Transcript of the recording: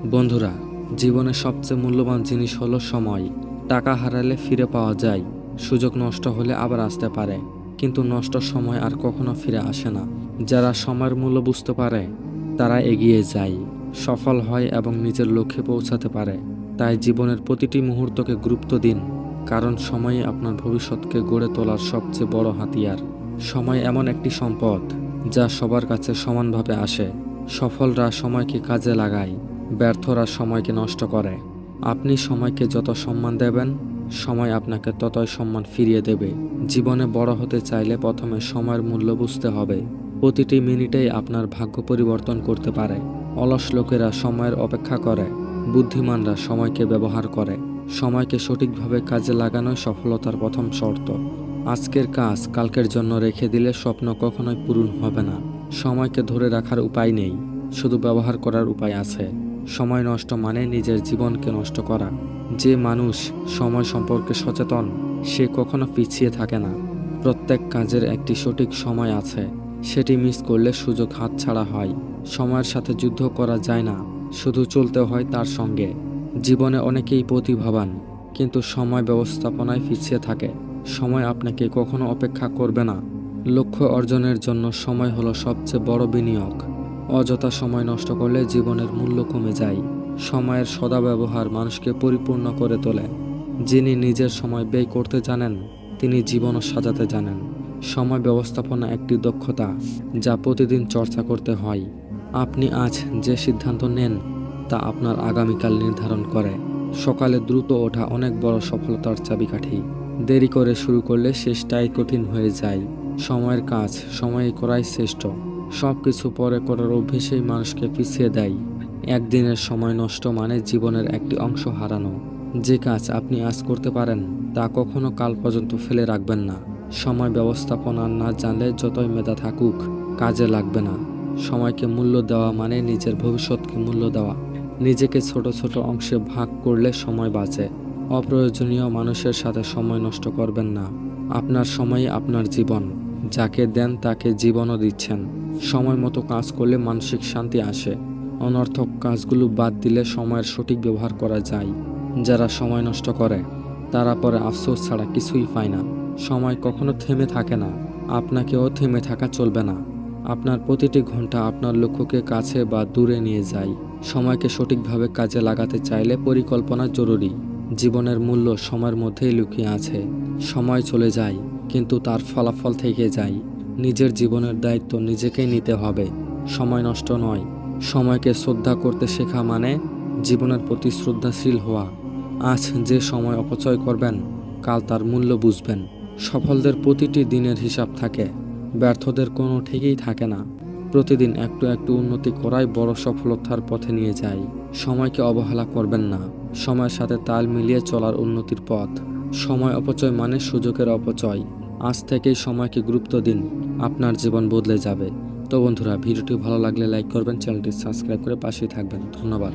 বন্ধুরা, জীবনের সবচেয়ে মূল্যবান জিনিস হলো সময়। টাকা হারালে ফিরে পাওয়া যায়, সুযোগ নষ্ট হলে আবার আসতে পারে, কিন্তু নষ্ট সময় আর কখনো ফিরে আসে না। যারা সময়ের মূল্য বুঝতে পারে তারা এগিয়ে যায়, সফল হয় এবং নিজের লক্ষ্যে পৌঁছাতে পারে। তাই জীবনের প্রতিটি মুহূর্তকে গুরুত্ব দিন, কারণ সময়ই আপনার ভবিষ্যৎকে গড়ে তোলার সবচেয়ে বড় হাতিয়ার। সময় এমন একটি সম্পদ যা সবার কাছে সমানভাবে আসে। সফলরা সময়কে কাজে লাগায়, ব্যর্থরা সময়কে নষ্ট করে। আপনি সময়কে যত সম্মান দেবেন, সময় আপনাকে ততই সম্মান ফিরিয়ে দেবে। জীবনে বড় হতে চাইলে প্রথমে সময়ের মূল্য বুঝতে হবে। প্রতিটি মিনিটেই আপনার ভাগ্য পরিবর্তন করতে পারে। অলস লোকেরা সময়ের অপেক্ষা করে, বুদ্ধিমানরা সময়কে ব্যবহার করে। সময়কে সঠিকভাবে কাজে লাগানোই সফলতার প্রথম শর্ত। আজকের কাজ কালকের জন্য রেখে দিলে স্বপ্ন কখনোই পূরণ হবে না। সময়কে ধরে রাখার উপায় নেই, শুধু ব্যবহার করার উপায় আছে। সময় নষ্ট মানে নিজের জীবনকে নষ্ট করা। যে মানুষ সময় সম্পর্কে সচেতন, সে কখনো পিছিয়ে থাকে না। প্রত্যেক কাজের একটি সঠিক সময় আছে, সেটি মিস করলে সুযোগ হাতছাড়া হয়। সময়ের সাথে যুদ্ধ করা যায় না, শুধু চলতে হয় তার সঙ্গে। জীবনে অনেকেই প্রতিভাবান, কিন্তু সময় ব্যবস্থাপনায় পিছিয়ে থাকে। সময় আপনাকে কখনো অপেক্ষা করবে না। লক্ষ্য অর্জনের জন্য সময় হলো সবচেয়ে বড় বিনিয়োগ। অযথা সময় নষ্ট করলে জীবনের মূল্য কমে যায়। সময়ের সদ্ব্যবহার মানুষকে পরিপূর্ণ করে তোলে। যিনি নিজের সময় ব্যয় করতে জানেন, তিনি জীবনও সাজাতে জানেন। সময় ব্যবস্থাপনা একটি দক্ষতা যা প্রতিদিন চর্চা করতে হয়। আপনি আজ যে সিদ্ধান্ত নেন তা আপনার আগামীকাল নির্ধারণ করে। সকালে দ্রুত ওঠা অনেক বড় সফলতার চাবিকাঠি। দেরি করে শুরু করলে শেষটাই কঠিন হয়ে যায়। সময়ের কাজ সময়ে করাই শ্রেষ্ঠ। সব কিছু পরে করার অভ্যেসেই মানুষকে পিছিয়ে দেয়। একদিনের সময় নষ্ট মানে জীবনের একটি অংশ হারানো। যে কাজ আপনি আজ করতে পারেন তা কখনো কাল পর্যন্ত ফেলে রাখবেন না। সময় ব্যবস্থাপনা না জানলে যতই মেধা থাকুক, কাজে লাগবে না। সময়কে মূল্য দেওয়া মানে নিজের ভবিষ্যৎকে মূল্য দেওয়া। নিজেকে ছোট ছোট অংশে ভাগ করলে সময় বাঁচে। অপ্রয়োজনীয় মানুষের সাথে সময় নষ্ট করবেন না। আপনার সময়ই আপনার জীবন। যাকে দেন তাকে জীবনও দিচ্ছেন। সময় মতো কাজ করলে মানসিক শান্তি আসে। অনর্থক কাজগুলো বাদ দিলে সময়ের সঠিক ব্যবহার করা যায়। যারা সময় নষ্ট করে তারা পরে আফসোস ছাড়া কিছুই পায় না। সময় কখনো থেমে থাকে না, আপনাকেও থেমে থাকা চলবে না। আপনার প্রতিটি ঘন্টা আপনার লক্ষ্যকে কাছে বা দূরে নিয়ে যায়। সময়কে সঠিকভাবে কাজে লাগাতে চাইলে পরিকল্পনা জরুরি। জীবনের মূল্য সময়ের মধ্যেই লুকিয়ে আছে। সময় চলে যায়, কিন্তু তার ফলাফল থেকে যায়। নিজের জীবনের দায়িত্ব নিজেকেই নিতে হবে, সময় নষ্ট নয়। সময়কে শ্রদ্ধা করতে শেখা মানে জীবনের প্রতি শ্রদ্ধাশীল হওয়া। আজ যে সময় অপচয় করবেন, কাল তার মূল্য বুঝবেন। সফলদের প্রতিটি দিনের হিসাব থাকে, ব্যর্থদের কোনো ঠিকই থাকে না। প্রতিদিন একটু একটু উন্নতি করাই বড় সফলতার পথে নিয়ে যায়। সময়কে অবহেলা করবেন না, সময়ের সাথে তাল মিলিয়ে চলার উন্নতির পথ। সময় অপচয় মানে সুযোগের অপচয়। আজ থেকেই সময়কে গুরুত্ব দিন, আপনার জীবন বদলে যাবে। তো বন্ধুরা, ভিডিওটি ভালো লাগলে লাইক করবেন, চ্যানেলটি সাবস্ক্রাইব করে পাশেই থাকবেন। ধন্যবাদ।